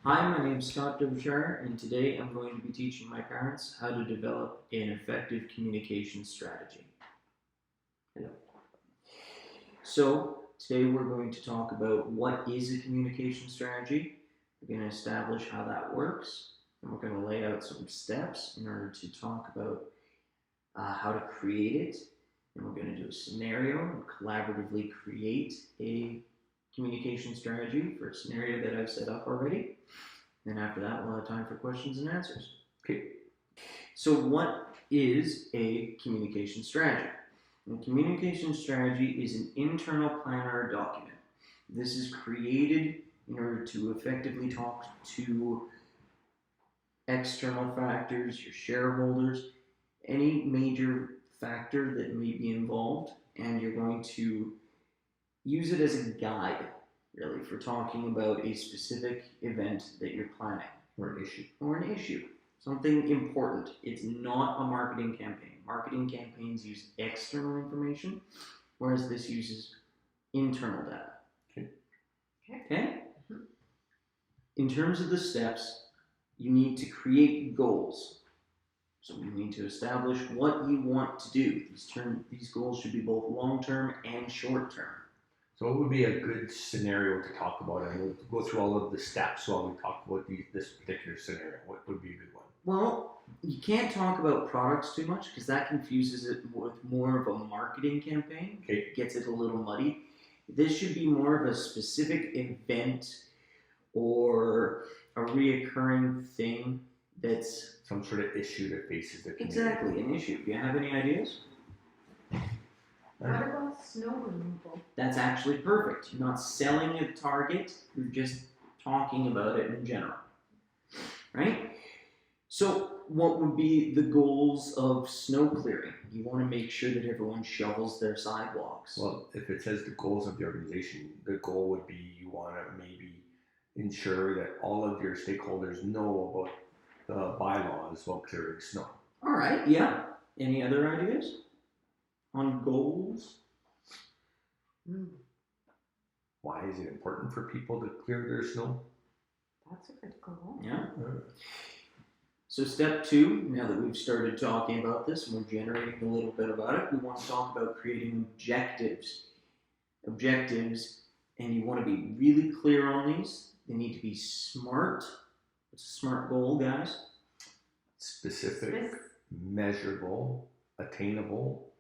Hi, my name is Scott Derbyshire, and today I'm going to be teaching my parents how to develop an effective communication strategy. Hello. So, today we're going to talk about what is a communication strategy. We're going to establish how that works, and we're going to lay out some steps in order to talk about how to create it, and we're going to do a scenario and collaboratively create a communication strategy for a scenario that I've set up already. Then after that, we'll have time for questions and answers. Okay. So what is a communication strategy? A communication strategy is an internal plan or document. This is created in order to effectively talk to external factors, your shareholders, any major factor that may be involved, and you're going to use it as a guide, really, for talking about a specific event that you're planning. Or an issue. Or an issue. Something important. It's not a marketing campaign. Marketing campaigns use external information, whereas this uses internal data. Okay? Mm-hmm. In terms of the steps, you need to create goals. So you need to establish what you want to do. These goals should be both long-term and short-term. So what would be a good scenario to talk about? And we'll go through all of the steps while we talk about this particular scenario. What would be a good one? Well, you can't talk about products too much because that confuses it with more of a marketing campaign. Okay. It gets it a little muddy. This should be more of a specific event or a reoccurring thing that's... some sort of issue that faces the community. Exactly, an issue. Do you have any ideas? What about snow removal? That's actually perfect. You're not selling a target, you're just talking about it in general. Right? So, what would be the goals of snow clearing? You want to make sure that everyone shovels their sidewalks. Well, if it says the goals of the organization, the goal would be you want to maybe ensure that all of your stakeholders know about the bylaws about clearing snow. Alright, yeah. Any other ideas on goals? Why is it important for people to clear their snow? That's a good goal. Yeah. So step 2, now that we've started talking about this and we're generating a little bit about it, we want to talk about creating objectives. Objectives, and you want to be really clear on these. They need to be smart. What's a SMART goal, guys? Specific, measurable, attainable,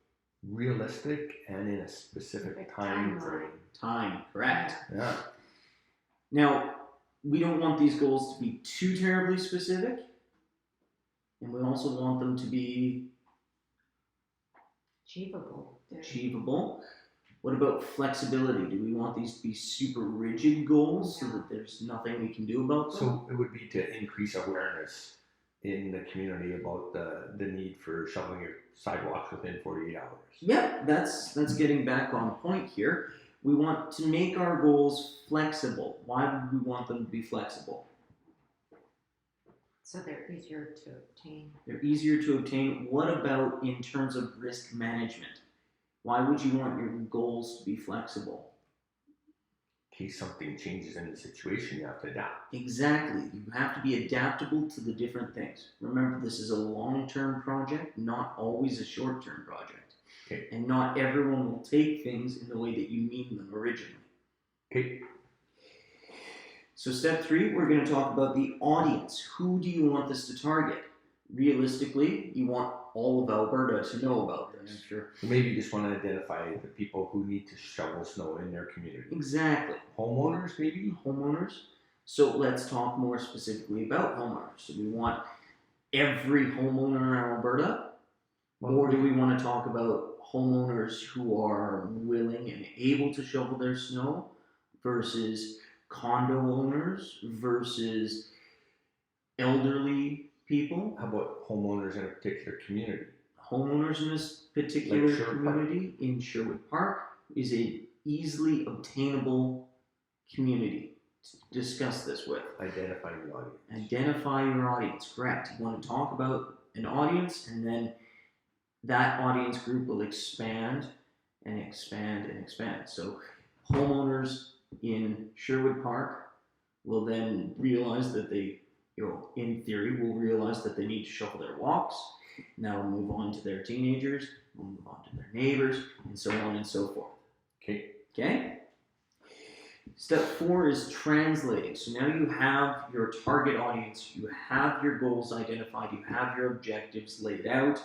realistic, and in a specific time frame. Time, correct. Yeah. Now, we don't want these goals to be too terribly specific, and we also want them to be achievable. What about flexibility? Do we want these to be super rigid goals so that there's nothing we can do about them? So it would be to increase awareness in the community about the need for shoveling your sidewalks within 48 hours. Yep, that's getting back on point here. We want to make our goals flexible. Why would we want them to be flexible? So they're easier to obtain. They're easier to obtain. What about in terms of risk management? Why would you want your goals to be flexible? In case something changes in the situation, you have to adapt. Exactly. You have to be adaptable to the different things. Remember, this is a long-term project, not always a short-term project. Okay. And not everyone will take things in the way that you mean them originally. Okay. So step 3, we're going to talk about the audience. Who do you want this to target? Realistically, you want all of Alberta to know about this. Sure. So maybe you just want to identify the people who need to shovel snow in their community. Exactly. Homeowners, maybe? Homeowners. So let's talk more specifically about homeowners. So we want every homeowner in Alberta? Or do we want to talk about homeowners who are willing and able to shovel their snow versus condo owners versus elderly people? How about homeowners in a particular community? Homeowners in this particular community in Sherwood Park is an easily obtainable community to discuss this with. Identify your audience. Identify your audience, correct. You want to talk about an audience, and then that audience group will expand and expand and expand. So homeowners in Sherwood Park will then realize that they, in theory, will realize that they need to shovel their walks. Now we'll move on to their teenagers, we'll move on to their neighbors, and so on and so forth. Okay. Okay? Step 4 is translating. So now you have your target audience, you have your goals identified, you have your objectives laid out.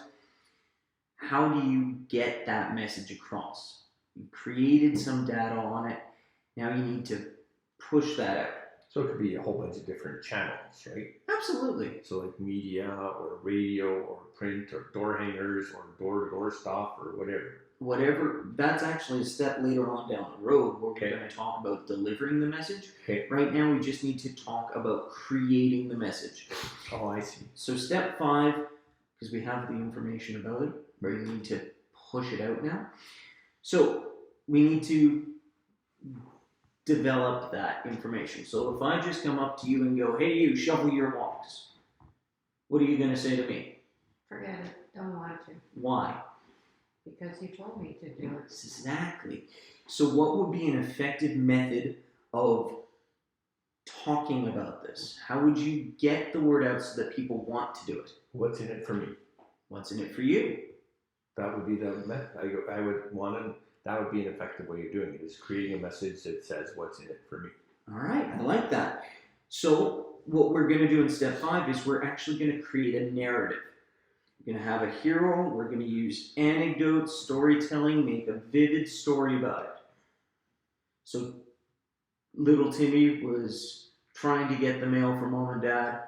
How do you get that message across? You've created some data on it. Now you need to push that out. So it could be a whole bunch of different channels, right? Absolutely. So like media or radio or print or door hangers or door-to-door stuff or whatever. Whatever, that's actually a step later on down the road where Okay. we're going to talk about delivering the message. Okay. Right now, we just need to talk about creating the message. Oh, I see. So step 5, because we have the information about it, we need to push it out now. So we need to develop that information. So if I just come up to you and go, hey, you, shovel your walks, what are you going to say to me? Forget it, don't want to, Why? because you told me to do it. Exactly. So what would be an effective method of talking about this? How would you get the word out so that people want to do it? What's in it for me? What's in it for you? That would be the method. I would want to, that would be an effective way of doing it, is creating a message that says what's in it for me. All right, I like that. So what we're going to do in step 5 is we're actually going to create a narrative. We're going to have a hero. We're going to use anecdotes, storytelling, make a vivid story about it. So little Timmy was trying to get the mail from mom and dad.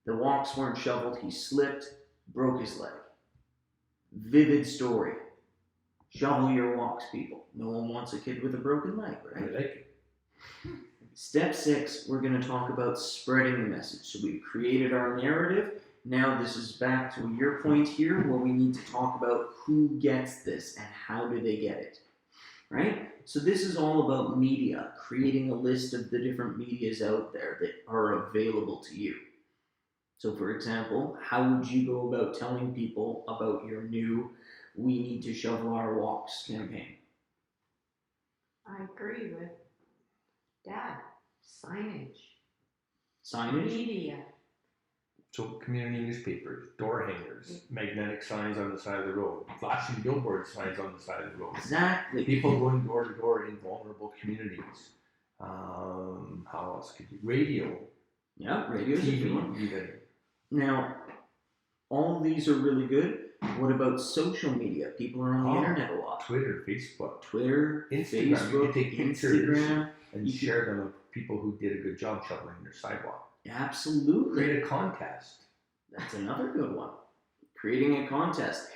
The walks weren't shoveled. He slipped, broke his leg. Vivid story. Shovel your walks, people. No one wants a kid with a broken leg, I right? like it. Step 6, we're going to talk about spreading the message. So we've created our narrative. Now this is back to your point here where we need to talk about who gets this and how do they get it, right? So this is all about media, creating a list of the different medias out there that are available to you. So for example, how would you go about telling people about your new We Need to Shovel Our Walks campaign? I agree with Dad. Signage, Signage? media. So community newspapers, door hangers, magnetic signs on the side of the road, flashing billboard signs on the side of the road. Exactly. People going door to door in vulnerable communities. How else could you? Radio, Yeah, radio's a good one. TV, even. Now, all of these are really good. What about social media? People are on the internet a lot. Twitter, Facebook, Twitter, Instagram. You Facebook, can take pictures Instagram. and You share them of people who did a good job shoveling their sidewalk. Absolutely. Create a contest. That's another good one. Creating a contest.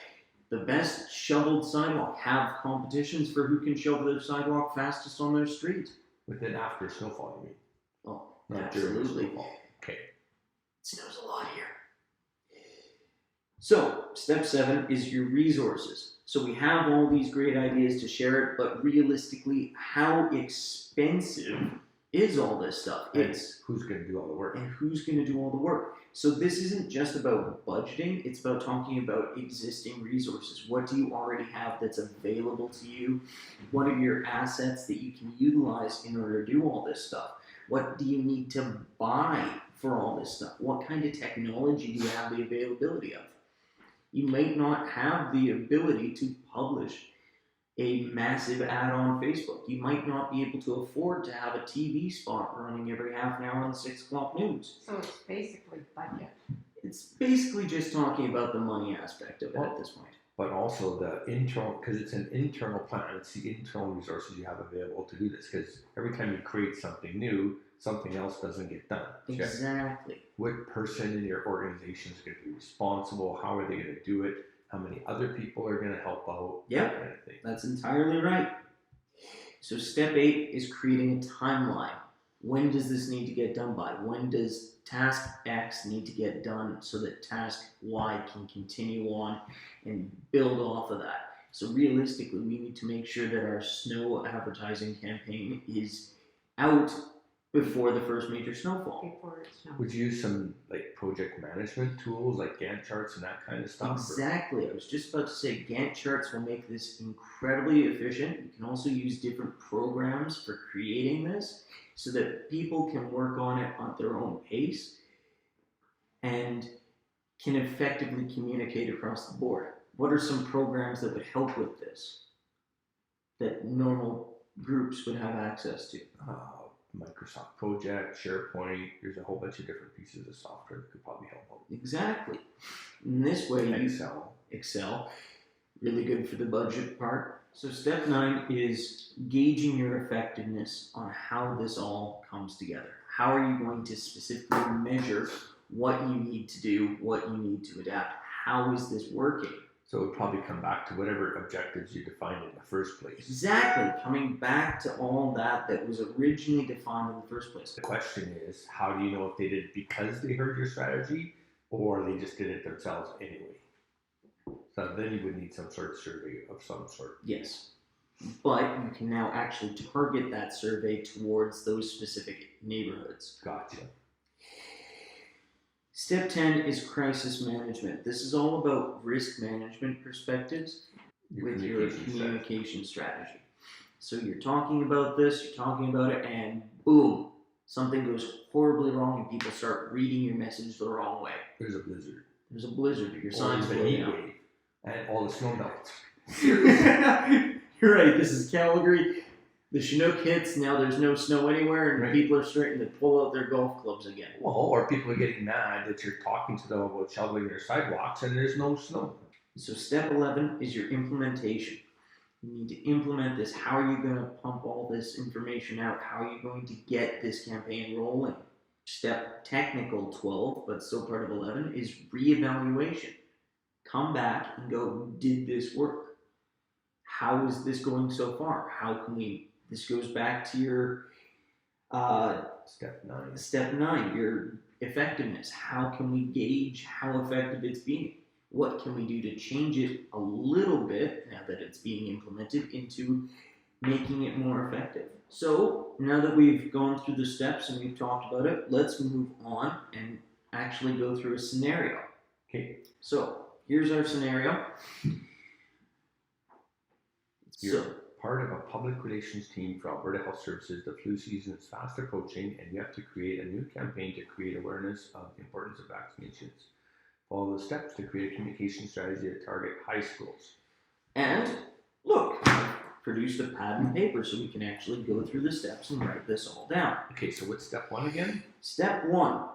The best shoveled sidewalk. Have competitions for who can shovel their sidewalk fastest on their street. With it after snowfall, you mean? Oh, Not during absolutely. snowfall. Okay. It snows a lot here. So, step 7 is your resources. So we have all these great ideas to share it, but realistically, how expensive is all this stuff? It's Who's going to do all the work? and who's going to do all the work? So this isn't just about budgeting, it's about talking about existing resources. What do you already have that's available to you? What are your assets that you can utilize in order to do all this stuff? What do you need to buy for all this stuff? What kind of technology do you have the availability of? You might not have the ability to publish a massive ad on Facebook. You might not be able to afford to have a TV spot running every half an hour on the 6 o'clock news. So it's basically budget. It's basically just talking about the money aspect of it at this point. But also the internal, because it's an internal plan, it's the internal resources you have available to do this. Because every time you create something new, something else doesn't get done. Exactly. What person in your organization is going to be responsible? How are they going to do it? How many other people are going to help out? Yep. That kind of thing. That's entirely right. So step 8 is creating a timeline. When does this need to get done by? When does task X need to get done so that task Y can continue on and build off of that? So realistically, we need to make sure that our snow advertising campaign is out before the first major snowfall. before it snows. Would you use some like project management tools like Gantt charts and that kind of stuff? Exactly. I was just about to say Gantt charts will make this incredibly efficient. You can also use different programs for creating this so that people can work on it at their own pace and can effectively communicate across the board. What are some programs that would help with this that normal groups would have access to? Microsoft Project, SharePoint, there's a whole bunch of different pieces of software that could probably help out. Exactly. In this way, Excel. Really good for the budget part. So step 9 is gauging your effectiveness on how this all comes together. How are you going to specifically measure what you need to do, what you need to adapt? How is this working? So it would probably come back to whatever objectives you defined in the first place. Exactly, coming back to all that was originally defined in the first place. The question is, how do you know if they did it because they heard your strategy or they just did it themselves anyway? So then you would need some sort of survey of some sort. Yes, but you can now actually target that survey towards those specific neighborhoods. Gotcha. Step 10 is crisis management. This is all about risk management perspectives with your communication strategy. So you're talking about this, you're talking about it, and boom, something goes horribly wrong and people start reading your message the wrong way. There's a blizzard. There's a blizzard, your signs blow blow heat down. wave, and all the snow melts. You're right, this is Calgary. The Chinook hits, now there's no snow anywhere, and Right. people are starting to pull out their golf clubs again. Well, or people are getting mad that you're talking to them about shoveling their sidewalks and there's no snow. So step 11 is your implementation. You need to implement this. How are you going to pump all this information out? How are you going to get this campaign rolling? Step technical 12, but still part of 11, is reevaluation. Come back and go, did this work? How is this going so far? How can we, this goes back to your Step 9, your effectiveness. How can we gauge how effective it's being? What can we do to change it a little bit, now that it's being implemented, into making it more effective? So, now that we've gone through the steps and we've talked about it, let's move on and actually go through a scenario. Okay. So, here's our scenario. You're part of a public relations team for Alberta Health Services. The flu season is fast approaching and you have to create a new campaign to create awareness of the importance of vaccinations. Follow the steps to create a communication strategy to target high schools. And look, I've produced a pad and paper so we can actually go through the steps and write this all down. Okay, so what's step 1 again? Step 1,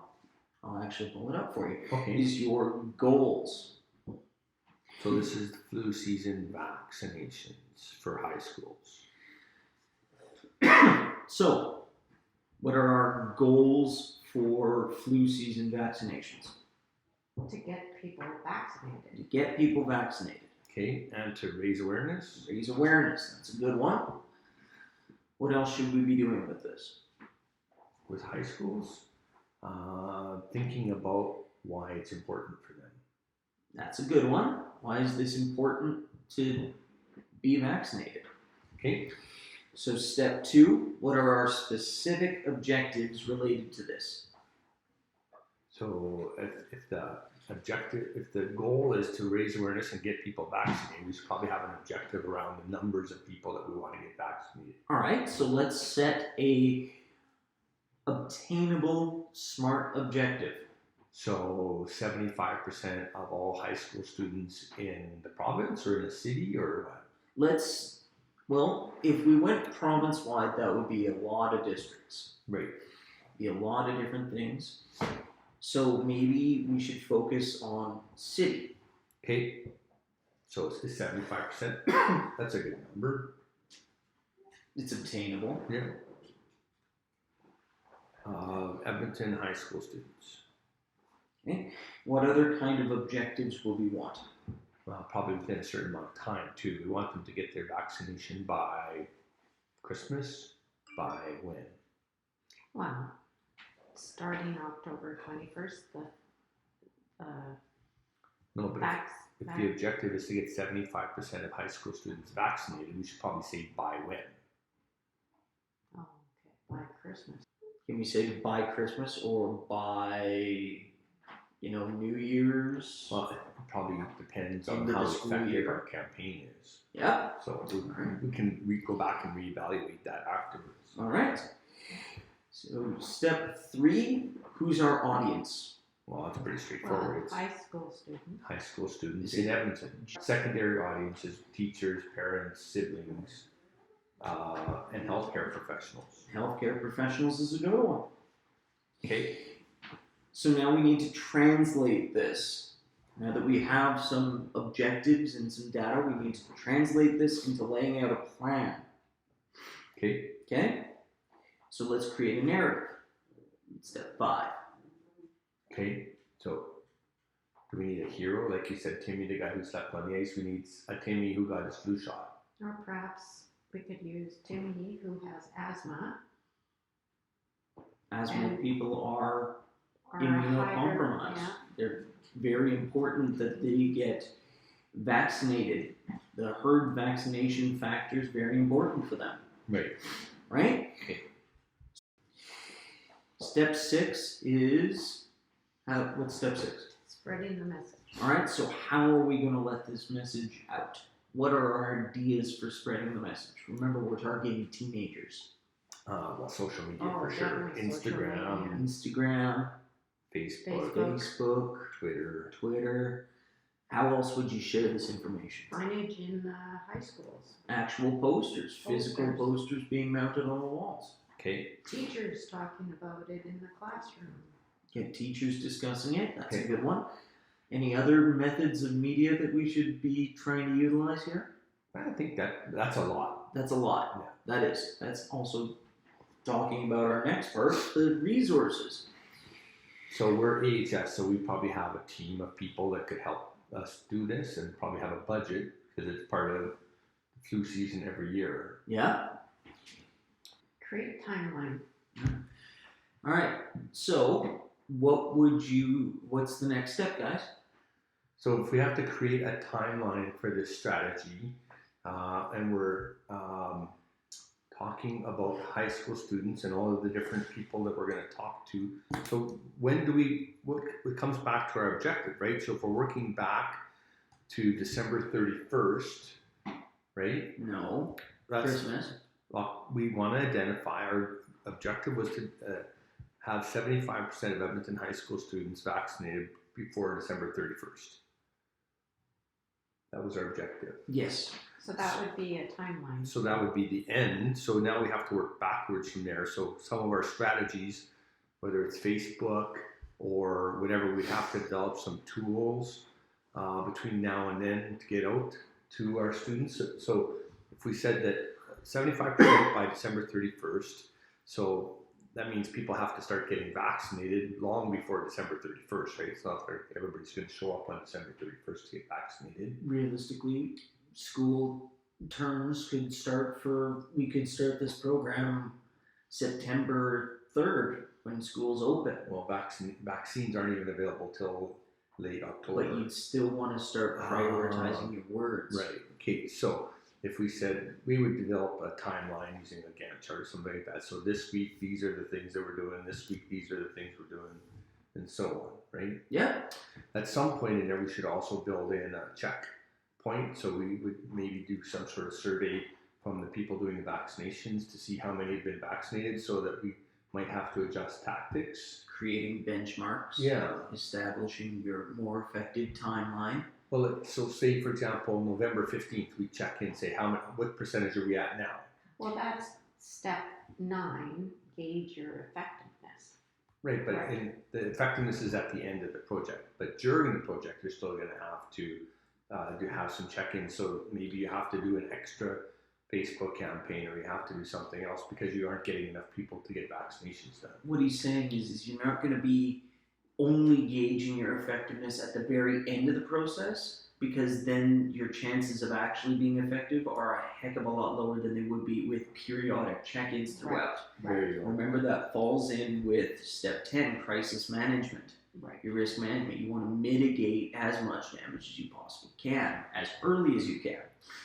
I'll actually pull it up for you, Okay. is your goals. So this is the flu season vaccinations for high schools. So, what are our goals for flu season vaccinations? To get people vaccinated. To get people vaccinated. Okay, and to raise awareness. Raise awareness, that's a good one. What else should we be doing with this? With high schools, thinking about why it's important for them. That's a good one. Why is this important to be vaccinated? Okay. So step 2, what are our specific objectives related to this? So if the goal is to raise awareness and get people vaccinated, we should probably have an objective around the numbers of people that we want to get vaccinated. All right, so let's set a obtainable SMART objective. So 75% of all high school students in the province or in the city, or what? Well, if we went province-wide, that would be a lot of districts. Right. Be a lot of different things. So maybe we should focus on city. Okay. So it's 75%. That's a good number. It's obtainable. Yeah. Edmonton high school students. Okay. What other kind of objectives will we want? Probably within a certain amount of time too. We want them to get their vaccination by Christmas. By when? Well, starting October 21st, No, but if the objective is to get 75% of high school students vaccinated, we should probably say by when. Oh, okay, by Christmas. Can we say by Christmas or by, New Year's? Well, it probably depends on End of how the school effective year. our campaign is. Yeah. So we can go back and reevaluate that afterwards. All right. So step 3, who's our audience? Well, that's pretty straightforward. Well, It's high school students. high school students in Edmonton. Secondary audience is teachers, parents, siblings, and healthcare professionals. Healthcare professionals is a good one. Okay. So now we need to translate this. Now that we have some objectives and some data, we need to translate this into laying out a plan. Okay. Okay? So let's create a narrative. Step 5. Okay. So do we need a hero? Like you said, Timmy, the guy who slept on the ice. We need a Timmy who got his flu shot. Or perhaps we could use Timmy, who has asthma. Asthma And- people are Or immunocompromised. Yeah. They're very important that they get vaccinated. The herd vaccination factor is very important for them, Right. right? Okay. Step 6 is, what's step 6? Spreading the message. All right, so how are we going to let this message out? What are our ideas for spreading the message? Remember, we're targeting teenagers. Well, social media Oh, for sure. definitely social Instagram, Instagram, Facebook, Facebook, Twitter. Twitter. How else would you share this information? Signage in high schools. Actual posters, physical Posters. posters being mounted on the walls. Okay. Teachers talking about it in the classroom. Get teachers discussing it. That's Okay. a good one. Any other methods of media that we should be trying to utilize here? I think that's a lot. That's a lot. That is. That's also talking about our next part, the resources. So we're AHS, so we probably have a team of people that could help us do this and probably have a budget because it's part of flu season every year. Yeah. Create timeline. All right. So, what's the next step, guys? So if we have to create a timeline for this strategy, and we're talking about high school students and all of the different people that we're going to talk to. So when do it comes back to our objective, right? So if we're working back to December 31st, right? No. That's, Christmas. well, we want to identify our objective was to have 75% of Edmonton high school students vaccinated before December 31st. That was our objective. Yes. So that would be a timeline. So that would be the end. So now we have to work backwards from there. So some of our strategies, whether it's Facebook or whatever, we have to develop some tools between now and then to get out to our students. So if we said that 75% by December 31st, so that means people have to start getting vaccinated long before December 31st, right? It's not like everybody's going to show up on December 31st to get vaccinated. Realistically, school terms we could start this program September 3rd when school's open. Well, vaccines aren't even available till late October. But you'd still want to start prioritizing your words. Right. Okay. So if we said we would develop a timeline using a Gantt chart or something like that. So this week, these are the things that we're doing. This week, these are the things we're doing, and so on. Right. Yeah. At some point in there, we should also build in a check point. So we would maybe do some sort of survey from the people doing the vaccinations to see how many have been vaccinated, so that we might have to adjust tactics. Creating benchmarks. Yeah. Establishing your more effective timeline. Well, so say for example, November 15th, we check in, say what percentage are we at now? Well, that's step 9, gauge your effectiveness. Right, but Right. the effectiveness is at the end of the project. But during the project, you're still going to have to have some check-ins. So maybe you have to do an extra Facebook campaign, or you have to do something else because you aren't getting enough people to get vaccinations done. What he's saying is you're not going to be only gauging your effectiveness at the very end of the process, because then your chances of actually being effective are a heck of a lot lower than they would be with periodic check-ins throughout. There you go. Remember, that falls in with step 10, crisis management. Right. Your risk management. You want to mitigate as much damage as you possibly can, as early as you can.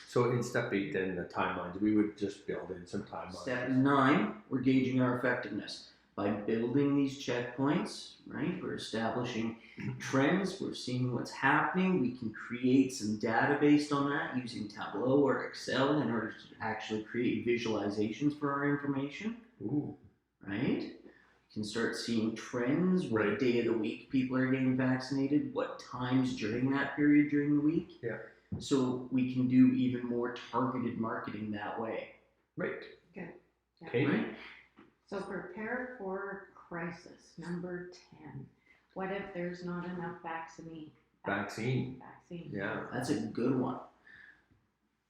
So in step 8, then the timelines, we would just build in some timelines. Step 9, we're gauging our effectiveness. by building these checkpoints, right? We're establishing trends, we're seeing what's happening. We can create some data based on that using Tableau or Excel in order to actually create visualizations for our information. Ooh. Right? You can start seeing trends, what Right. day of the week people are getting vaccinated, what times during that period during the week. Yeah. So we can do even more targeted marketing that way. Right. Good. Yeah. Okay. Right? So prepare for crisis. Number 10. What if there's not enough vaccine? Vaccine. Yeah. That's a good one.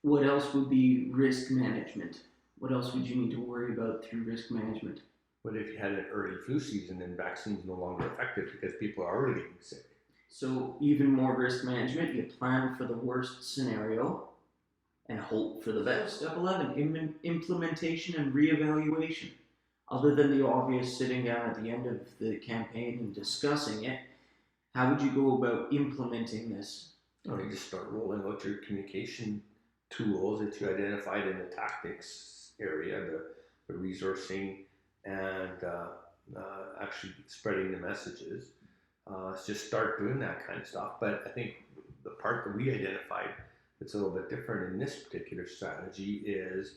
What else would be risk management? What else would you need to worry about through risk management? What if you had an early flu season and vaccines no longer effective because people are already getting sick? So even more risk management, you plan for the worst scenario and hope for the best. Step 11, implementation and reevaluation. Other than the obvious sitting down at the end of the campaign and discussing it, how would you go about implementing this? Or you just start rolling out your communication tools that you identified in the tactics area, the resourcing, and actually spreading the messages. Just start doing that kind of stuff. But I think the part that we identified that's a little bit different in this particular strategy is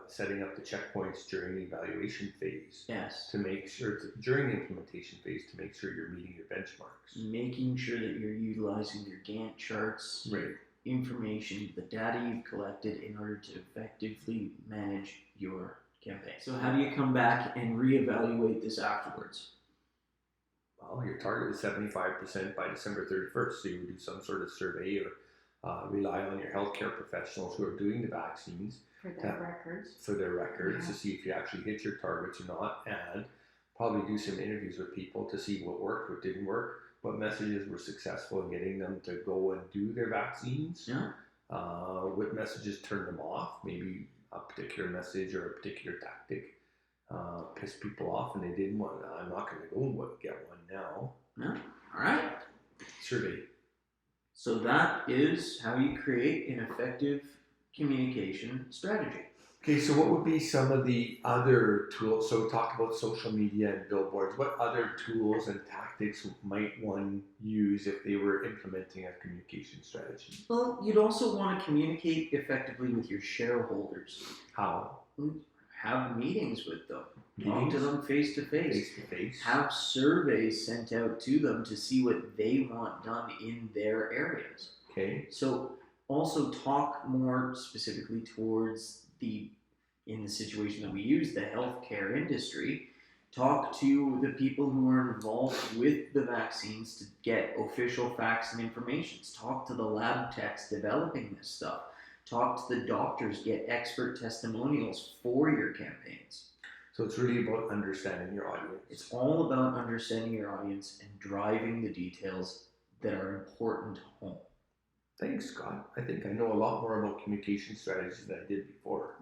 setting up the checkpoints during the evaluation phase. Yes. To make sure, during the implementation phase, to make sure you're meeting your benchmarks. Making sure that you're utilizing your Gantt charts, Right. information, the data you've collected in order to effectively manage your campaign. So how do you come back and reevaluate this afterwards? Well, your target is 75% by December 31st, so you would do some sort of survey or rely on your healthcare professionals who are doing the vaccines For their records. for their records Yeah. to see if you actually hit your targets or not, and probably do some interviews with people to see what worked, what didn't work, what messages were successful in getting them to go and do their vaccines, Yeah. what messages turned them off, maybe a particular message or a particular tactic pissed people off and they didn't want, I'm not going to go and get one now. Yeah. All right. Survey. So that is how you create an effective communication strategy. Okay, so what would be some of the other tools? So we talked about social media and billboards. What other tools and tactics might one use if they were implementing a communication strategy? Well, you'd also want to communicate effectively with your shareholders. How? Have meetings with them. Talk Meetings? to them face to face. Face to face. Have surveys sent out to them to see what they want done in their areas. Okay. So also talk more specifically towards in the situation that we use, the healthcare industry. Talk to the people who are involved with the vaccines to get official facts and information. Talk to the lab techs developing this stuff. Talk to the doctors, get expert testimonials for your campaigns. So it's really about understanding your audience. It's all about understanding your audience and driving the details that are important home. Thanks, Scott. I think I know a lot more about communication strategies than I did before.